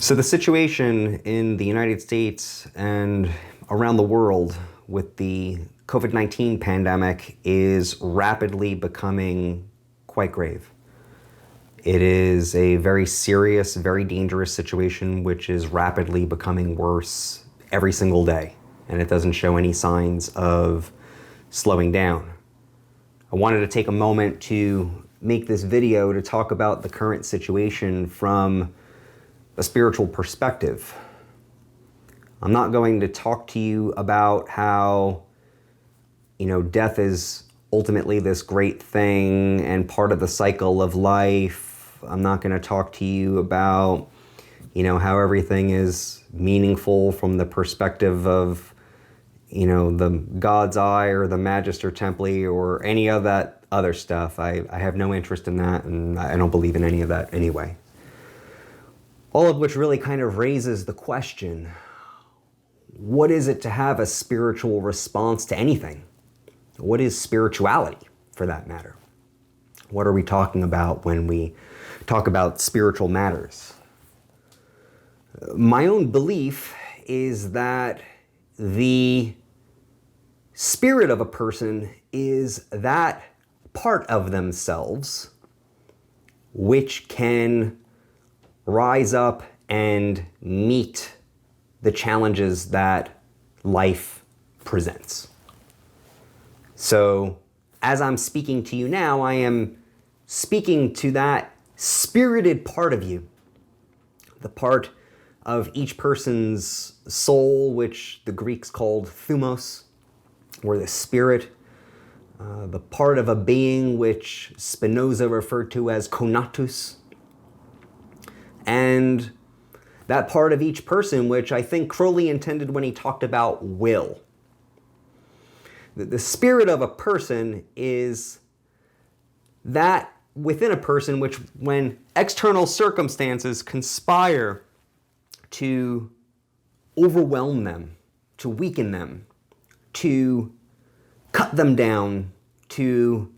So the situation in the United States and around the world with the COVID-19 pandemic is rapidly becoming quite grave. It is a very serious, very dangerous situation which is rapidly becoming worse every single day, and it doesn't show any signs of slowing down. I wanted to take a moment to make this video to talk about the current situation from a spiritual perspective. I'm not going to talk to you about how, death is ultimately this great thing and part of the cycle of life. I'm not going to talk to you about, how everything is meaningful from the perspective of, the God's eye or the Magister Templi or any of that other stuff. I have no interest in that, and I don't believe in any of that anyway. All of which really kind of raises the question, what is it to have a spiritual response to anything? What is spirituality, for that matter? What are we talking about when we talk about spiritual matters? My own belief is that the spirit of a person is that part of themselves which can rise up and meet the challenges that life presents. So, as I'm speaking to you now, I am speaking to that spirited part of you, the part of each person's soul, which the Greeks called thumos, or the spirit, the part of a being which Spinoza referred to as conatus, and that part of each person which I think Crowley intended when he talked about will. The spirit of a person is that within a person which, when external circumstances conspire to overwhelm them, to weaken them, to cut them down, to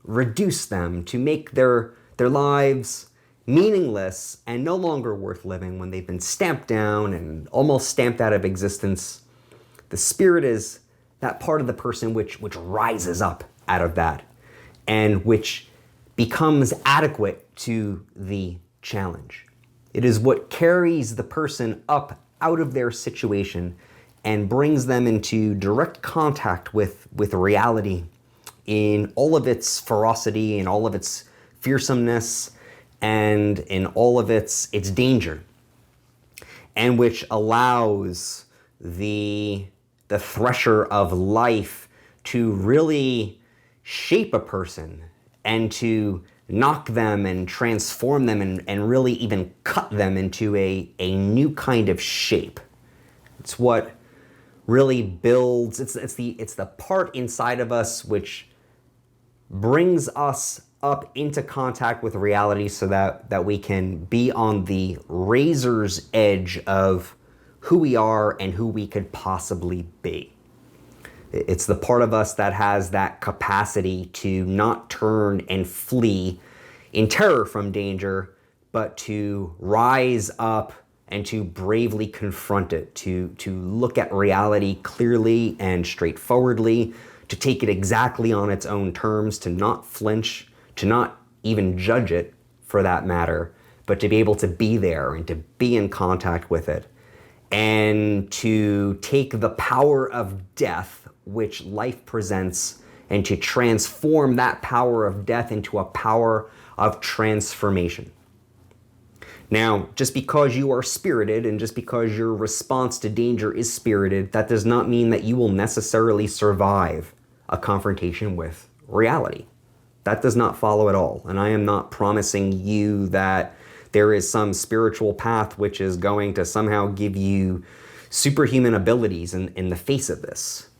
reduce them, to make their lives meaningless and no longer worth living, when they've been stamped down and almost stamped out of existence, the spirit is that part of the person which rises up out of that and which becomes adequate to the challenge. It is what carries the person up out of their situation and brings them into direct contact with reality in all of its ferocity, in all of its fearsomeness, and in all of its danger, and which allows the thresher of life to really shape a person and to knock them and transform them and really even cut them into a new kind of shape. It's what really builds, it's the part inside of us which brings us up into contact with reality so that we can be on the razor's edge of who we are and who we could possibly be. It's the part of us that has that capacity to not turn and flee in terror from danger, but to rise up and to bravely confront it, to look at reality clearly and straightforwardly, to take it exactly on its own terms, to not flinch, to not even judge it for that matter, but to be able to be there and to be in contact with it, and to take the power of death which life presents and to transform that power of death into a power of transformation. Now, just because you are spirited and just because your response to danger is spirited, that does not mean that you will necessarily survive a confrontation with reality. That does not follow at all. And I am not promising you that there is some spiritual path which is going to somehow give you superhuman abilities in the face of this.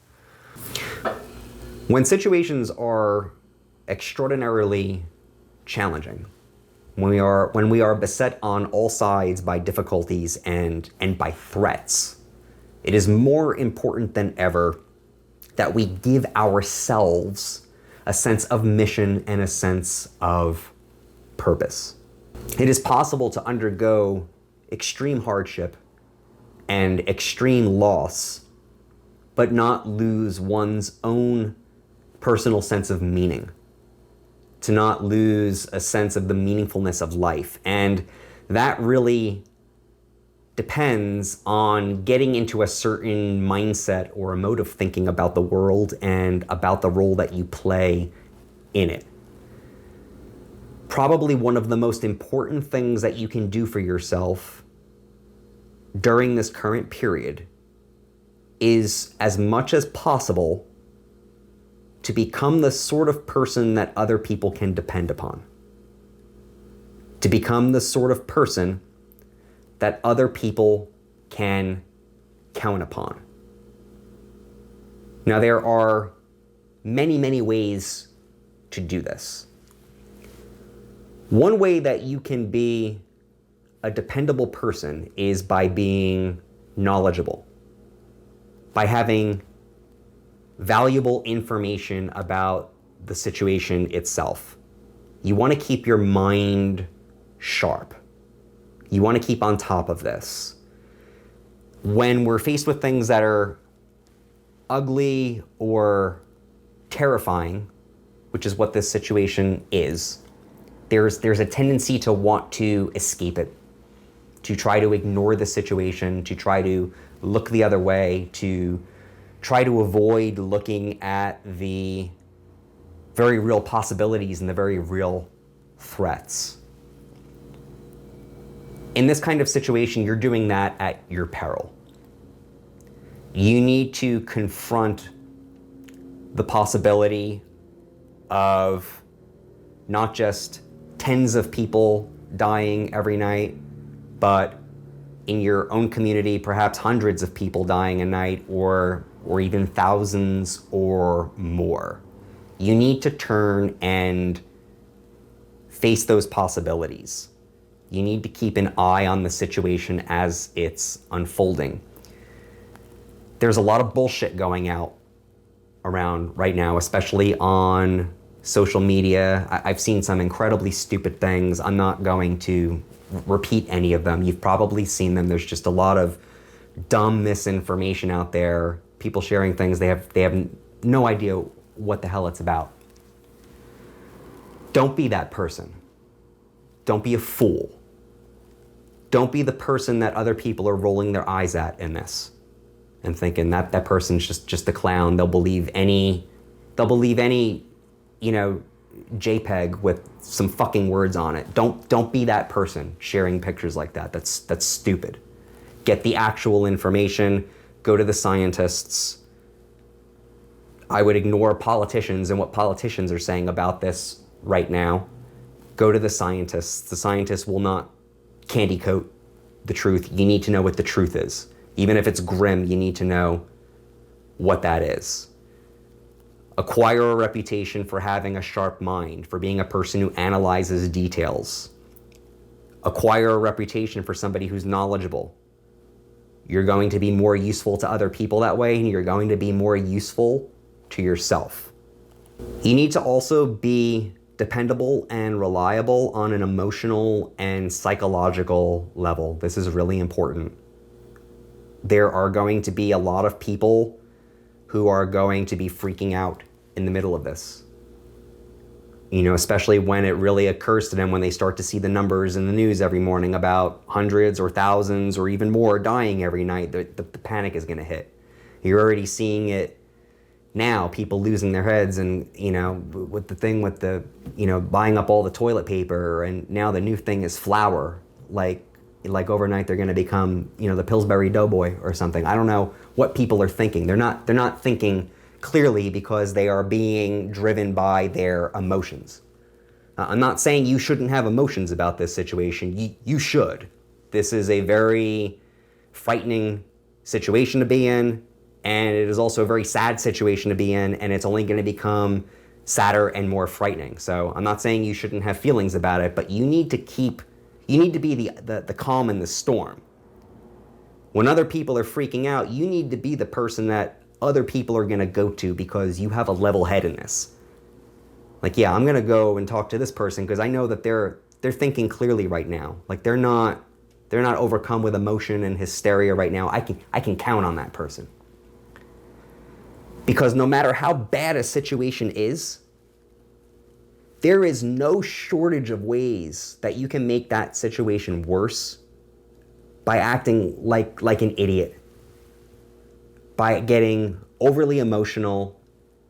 When situations are extraordinarily challenging, when we are beset on all sides by difficulties and by threats, it is more important than ever that we give ourselves a sense of mission and a sense of purpose. It is possible to undergo extreme hardship and extreme loss, but not lose one's own personal sense of meaning, to not lose a sense of the meaningfulness of life. And that really depends on getting into a certain mindset or a mode of thinking about the world and about the role that you play in it. Probably one of the most important things that you can do for yourself during this current period is, as much as possible, to become the sort of person that other people can depend upon. To become the sort of person that other people can count upon. Now, there are many, many ways to do this. One way that you can be a dependable person is by being knowledgeable, by having valuable information about the situation itself. You want to keep your mind sharp. You want to keep on top of this. When we're faced with things that are ugly or terrifying, which is what this situation is, there's a tendency to want to escape it, to try to ignore the situation, to try to look the other way, to try to avoid looking at the very real possibilities and the very real threats. In this kind of situation, you're doing that at your peril. You need to confront the possibility of not just tens of people dying every night, but in your own community, perhaps hundreds of people dying a night, or even thousands or more. You need to turn and face those possibilities. You need to keep an eye on the situation as it's unfolding. There's a lot of bullshit going out around right now, especially on social media. I've seen some incredibly stupid things. I'm not going to repeat any of them. You've probably seen them. There's just a lot of dumb misinformation out there. People sharing things they have no idea what the hell it's about. Don't be that person. Don't be a fool. Don't be the person that other people are rolling their eyes at in this and thinking that person's just a clown. They'll believe any, JPEG with some fucking words on it. Don't be that person sharing pictures like that. That's stupid. Get the actual information. Go to the scientists. I would ignore politicians and what politicians are saying about this right now. Go to the scientists. The scientists will not candy coat the truth. You need to know what the truth is. Even if it's grim, you need to know what that is. Acquire a reputation for having a sharp mind, for being a person who analyzes details. Acquire a reputation for somebody who's knowledgeable. You're going to be more useful to other people that way, and you're going to be more useful to yourself. You need to also be dependable and reliable on an emotional and psychological level. This is really important. There are going to be a lot of people who are going to be freaking out in the middle of this. Especially when it really occurs to them, when they start to see the numbers in the news every morning about hundreds or thousands or even more dying every night, the panic is going to hit. You're already seeing it now, people losing their heads and, with the thing with the, buying up all the toilet paper, and now the new thing is flour. Like overnight they're going to become, the Pillsbury Doughboy or something. I don't know what people are thinking. They're not thinking clearly because they are being driven by their emotions. I'm not saying you shouldn't have emotions about this situation. You should. This is a very frightening situation to be in, and it is also a very sad situation to be in, and it's only going to become sadder and more frightening. So I'm not saying you shouldn't have feelings about it, but you need to be the calm in the storm. When other people are freaking out, you need to be the person that other people are going to go to because you have a level head in this. I'm going to go and talk to this person because I know that they're thinking clearly right now. They're not they're not overcome with emotion and hysteria right now, I can count on that person. Because no matter how bad a situation is, there is no shortage of ways that you can make that situation worse by acting like an idiot, by getting overly emotional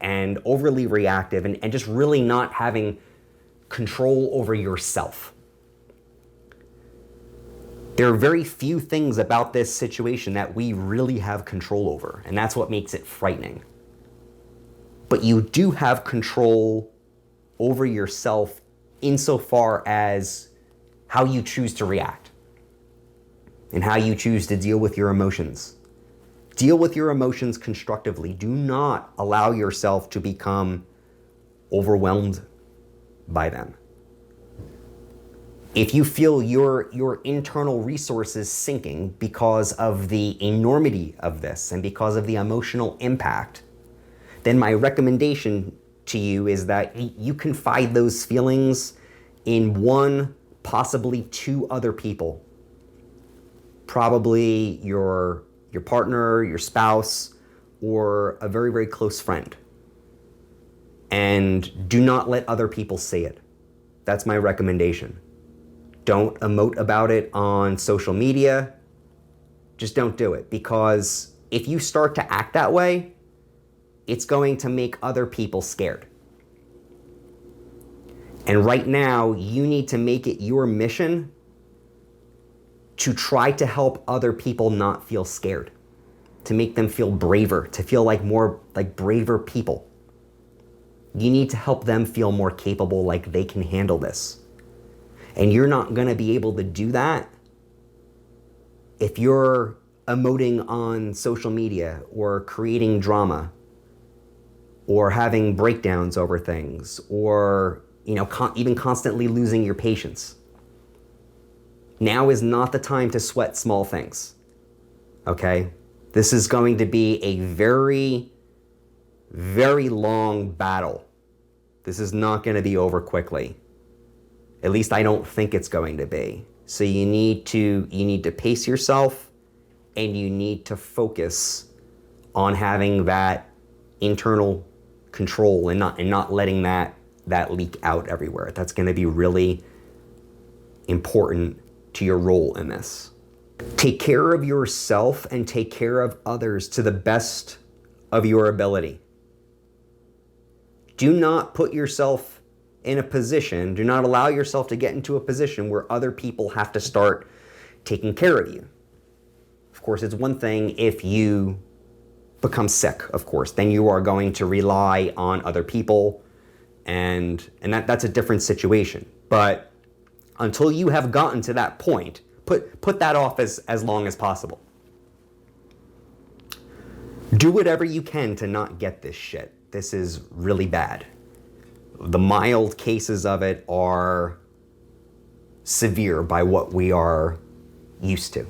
and overly reactive and just really not having control over yourself. There are very few things about this situation that we really have control over, and that's what makes it frightening. But you do have control over yourself insofar as how you choose to react and how you choose to deal with your emotions. Deal with your emotions constructively. Do not allow yourself to become overwhelmed by them. If you feel your internal resources sinking because of the enormity of this and because of the emotional impact, then my recommendation to you is that you confide those feelings in one, possibly two other people. Probably your partner, your spouse, or a very, very close friend. And do not let other people see it. That's my recommendation. Don't emote about it on social media. Just don't do it, because if you start to act that way, it's going to make other people scared. And right now, you need to make it your mission to try to help other people not feel scared, to make them feel braver, to feel like more like braver people. You need to help them feel more capable, like they can handle this. And you're not going to be able to do that if you're emoting on social media or creating drama or having breakdowns over things, or even constantly losing your patience. Now is not the time to sweat small things, okay? This is going to be a very, very long battle. This is not going to be over quickly. At least I don't think it's going to be. So you need to pace yourself, and you need to focus on having that internal control and not letting that leak out everywhere. That's going to be really important to your role in this. Take care of yourself and take care of others to the best of your ability. Do not put yourself in a position, do not allow yourself to get into a position where other people have to start taking care of you. Of course, it's one thing if you become sick, of course, then you are going to rely on other people, and that's a different situation. But until you have gotten to that point, put that off as long as possible. Do whatever you can to not get this shit. This is really bad. The mild cases of it are severe by what we are used to.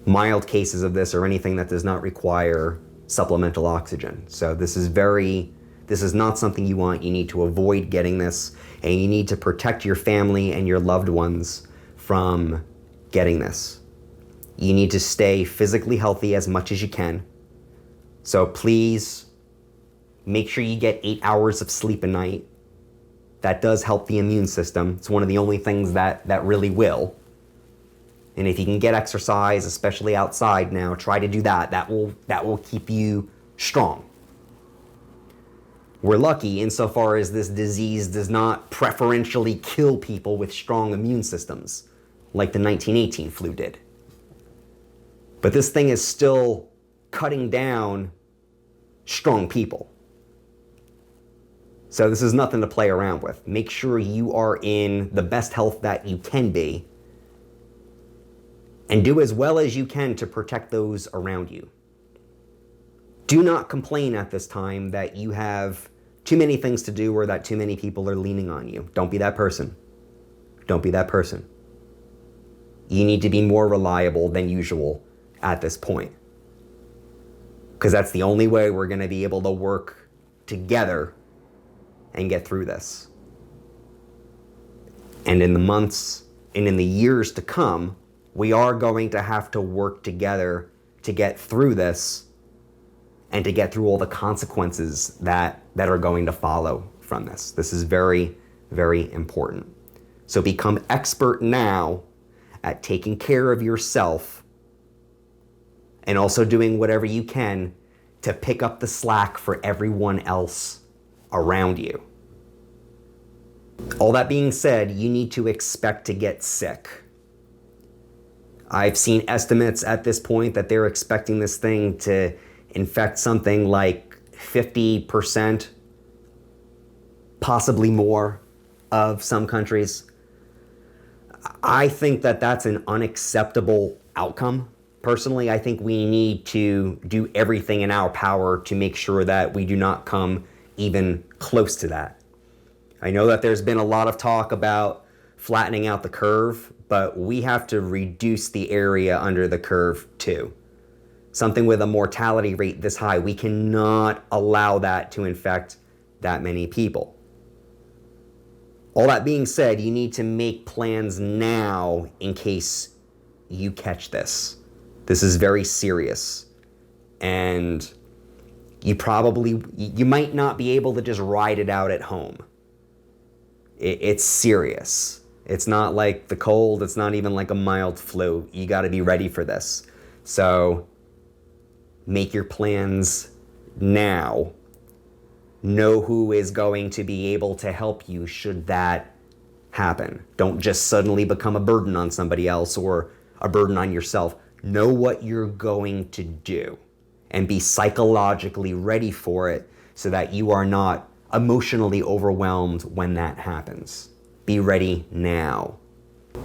Mild cases of this are anything that does not require supplemental oxygen. So this is not something you want. You need to avoid getting this, and you need to protect your family and your loved ones from getting this. You need to stay physically healthy as much as you can. So please make sure you get 8 hours of sleep a night. That does help the immune system. It's one of the only things that really will. And if you can get exercise, especially outside now, try to do that. That will keep you strong. We're lucky insofar as this disease does not preferentially kill people with strong immune systems, like the 1918 flu did. But this thing is still cutting down strong people. So this is nothing to play around with. Make sure you are in the best health that you can be, and do as well as you can to protect those around you. Do not complain at this time that you have too many things to do or that too many people are leaning on you. Don't be that person. Don't be that person. You need to be more reliable than usual at this point, because that's the only way we're going to be able to work together and get through this. And in the months and in the years to come, we are going to have to work together to get through this and to get through all the consequences that are going to follow from this. This is very, very important. So become expert now at taking care of yourself and also doing whatever you can to pick up the slack for everyone else around you. All that being said, you need to expect to get sick. I've seen estimates at this point that they're expecting this thing to infect something like 50%, possibly more, of some countries. I think that that's an unacceptable outcome. Personally, I think we need to do everything in our power to make sure that we do not come even close to that. I know that there's been a lot of talk about flattening out the curve, but we have to reduce the area under the curve too. Something with a mortality rate this high, we cannot allow that to infect that many people. All that being said, you need to make plans now in case you catch this. This is very serious. And you might not be able to just ride it out at home. It's serious. It's not like the cold. It's not even like a mild flu. You got to be ready for this. So make your plans now. Know who is going to be able to help you should that happen. Don't just suddenly become a burden on somebody else or a burden on yourself. Know what you're going to do and be psychologically ready for it so that you are not emotionally overwhelmed when that happens. Be ready now.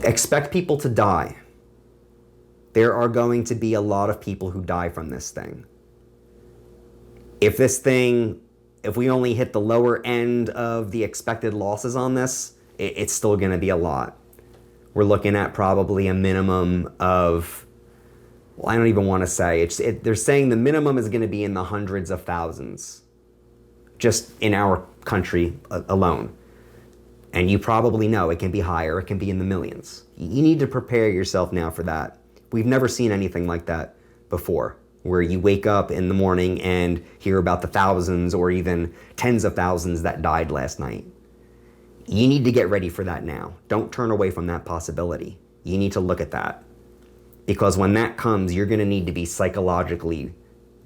Expect people to die. There are going to be a lot of people who die from this thing. If we only hit the lower end of the expected losses on this, it's still going to be a lot. We're looking at probably a minimum of, well, I don't even want to say. They're saying the minimum is going to be in the hundreds of thousands, just in our country alone. And you probably know it can be higher, it can be in the millions. You need to prepare yourself now for that. We've never seen anything like that before, where you wake up in the morning and hear about the thousands or even tens of thousands that died last night. You need to get ready for that now. Don't turn away from that possibility. You need to look at that. Because when that comes, you're going to need to be psychologically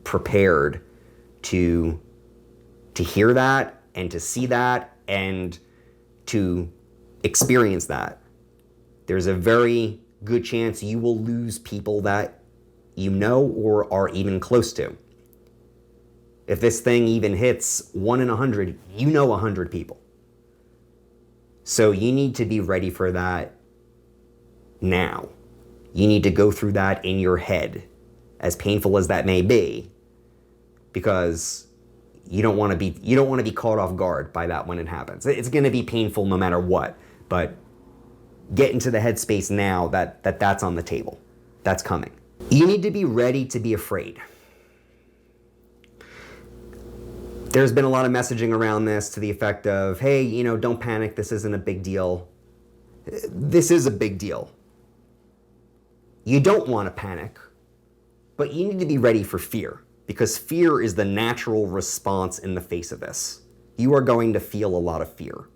prepared to hear that and to see that and to experience that. There's a very good chance you will lose people that you know or are even close to. If this thing even hits 1 in 100, you know 100 people. So you need to be ready for that now. You need to go through that in your head, as painful as that may be, because you don't want to be caught off guard by that when it happens. It's going to be painful no matter what, but get into the headspace now that's on the table. That's coming. You need to be ready to be afraid. There's been a lot of messaging around this to the effect of, hey, don't panic, this isn't a big deal. This is a big deal. You don't want to panic, but you need to be ready for fear, because fear is the natural response in the face of this. You are going to feel a lot of fear.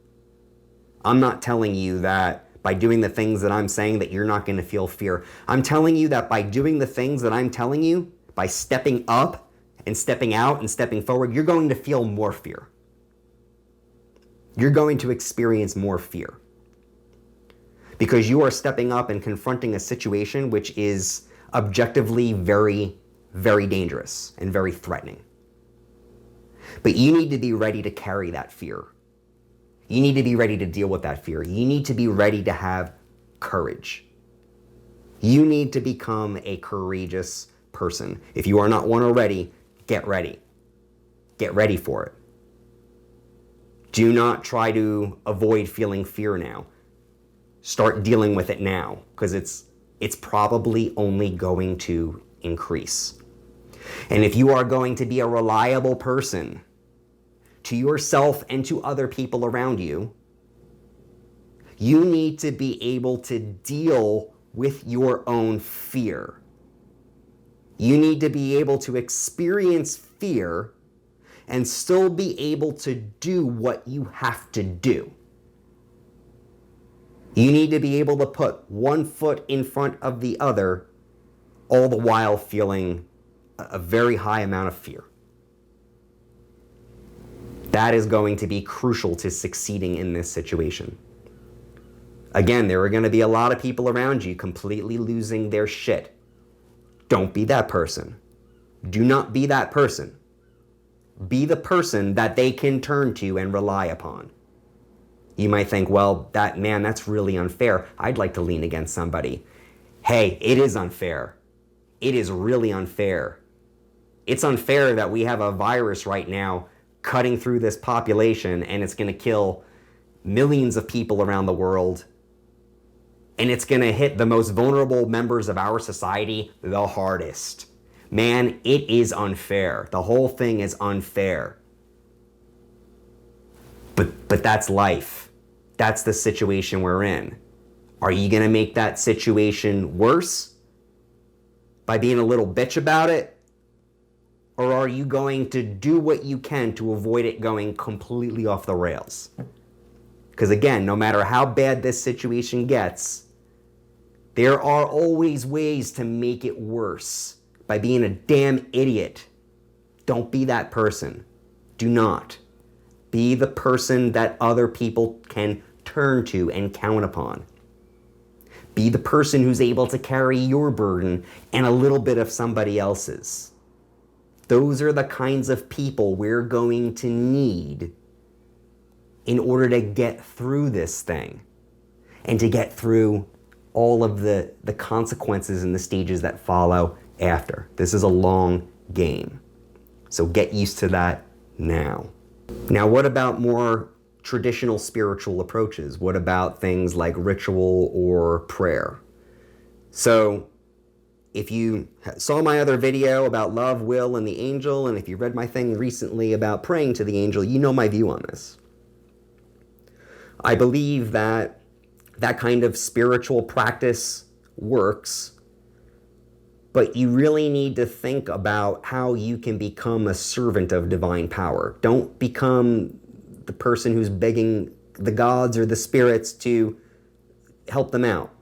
I'm not telling you that by doing the things that I'm saying that you're not going to feel fear. I'm telling you that by doing the things that I'm telling you, by stepping up and stepping out and stepping forward, you're going to feel more fear. You're going to experience more fear. Because you are stepping up and confronting a situation which is objectively very, very dangerous and very threatening. But you need to be ready to carry that fear. You need to be ready to deal with that fear. You need to be ready to have courage. You need to become a courageous person. If you are not one already, get ready. Get ready for it. Do not try to avoid feeling fear now. Start dealing with it now, because it's probably only going to increase. And if you are going to be a reliable person to yourself and to other people around you, you need to be able to deal with your own fear. You need to be able to experience fear and still be able to do what you have to do. You need to be able to put one foot in front of the other, all the while feeling a very high amount of fear. That is going to be crucial to succeeding in this situation. Again, there are going to be a lot of people around you completely losing their shit. Don't be that person. Do not be that person. Be the person that they can turn to and rely upon. You might think, well, that's really unfair. I'd like to lean against somebody. Hey, it is unfair. It is really unfair. It's unfair that we have a virus right now cutting through this population, and it's going to kill millions of people around the world. And it's going to hit the most vulnerable members of our society the hardest. Man, it is unfair. The whole thing is unfair. But that's life. That's the situation we're in. Are you going to make that situation worse by being a little bitch about it? Or are you going to do what you can to avoid it going completely off the rails? Because again, no matter how bad this situation gets, there are always ways to make it worse by being a damn idiot. Don't be that person. Do not. Be the person that other people can turn to and count upon. Be the person who's able to carry your burden and a little bit of somebody else's. Those are the kinds of people we're going to need in order to get through this thing and to get through all of the consequences and the stages that follow after. This is a long game. So get used to that now. Now, what about more traditional spiritual approaches? What about things like ritual or prayer? So if you saw my other video about love, will, and the angel, and if you read my thing recently about praying to the angel, you know my view on this. I believe that that kind of spiritual practice works, but you really need to think about how you can become a servant of divine power. Don't become the person who's begging the gods or the spirits to help them out.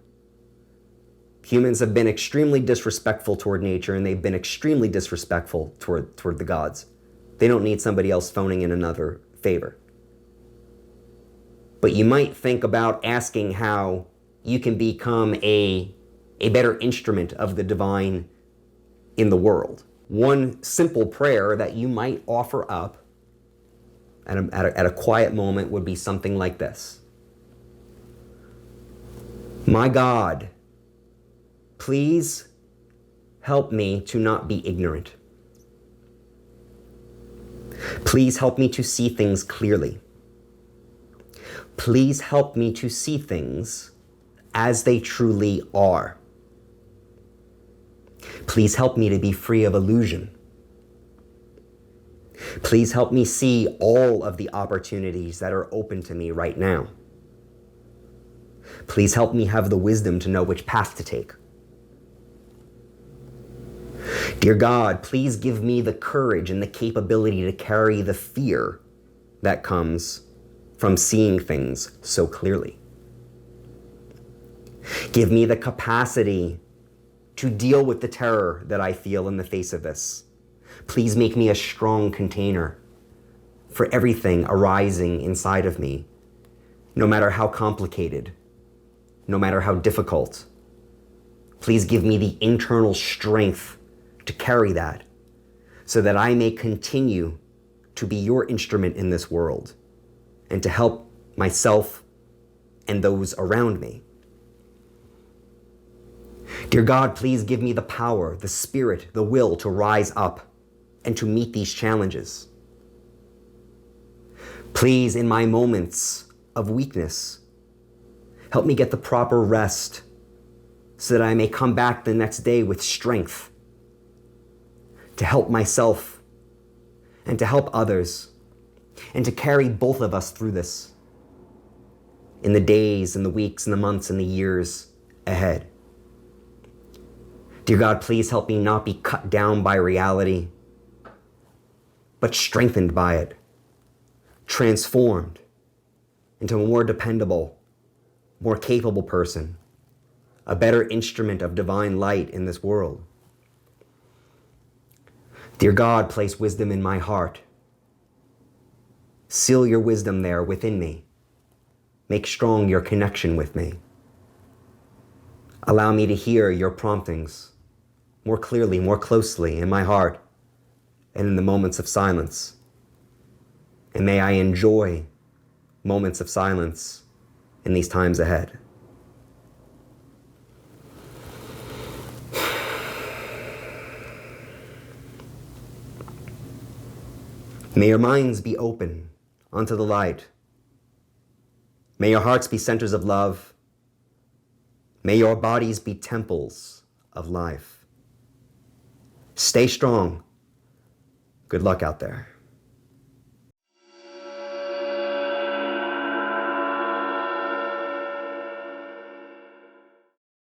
Humans have been extremely disrespectful toward nature, and they've been extremely disrespectful toward the gods. They don't need somebody else phoning in another favor. But you might think about asking how you can become a better instrument of the divine in the world. One simple prayer that you might offer up at a quiet moment would be something like this. My God, please help me to not be ignorant. Please help me to see things clearly. Please help me to see things as they truly are. Please help me to be free of illusion. Please help me see all of the opportunities that are open to me right now. Please help me have the wisdom to know which path to take. Dear God, please give me the courage and the capability to carry the fear that comes from seeing things so clearly. Give me the capacity to deal with the terror that I feel in the face of this. Please make me a strong container for everything arising inside of me, no matter how complicated, no matter how difficult. Please give me the internal strength to carry that so that I may continue to be your instrument in this world and to help myself and those around me. Dear God, please give me the power, the spirit, the will to rise up and to meet these challenges. Please, in my moments of weakness, help me get the proper rest so that I may come back the next day with strength to help myself and to help others and to carry both of us through this in the days and the weeks and the months and the years ahead. Dear God, please help me not be cut down by reality, but strengthened by it, transformed into a more dependable, more capable person, a better instrument of divine light in this world. Dear God, place wisdom in my heart. Seal your wisdom there within me. Make strong your connection with me. Allow me to hear your promptings more clearly, more closely in my heart and in the moments of silence. And may I enjoy moments of silence in these times ahead. May your minds be open unto the light. May your hearts be centers of love. May your bodies be temples of life. Stay strong. Good luck out there.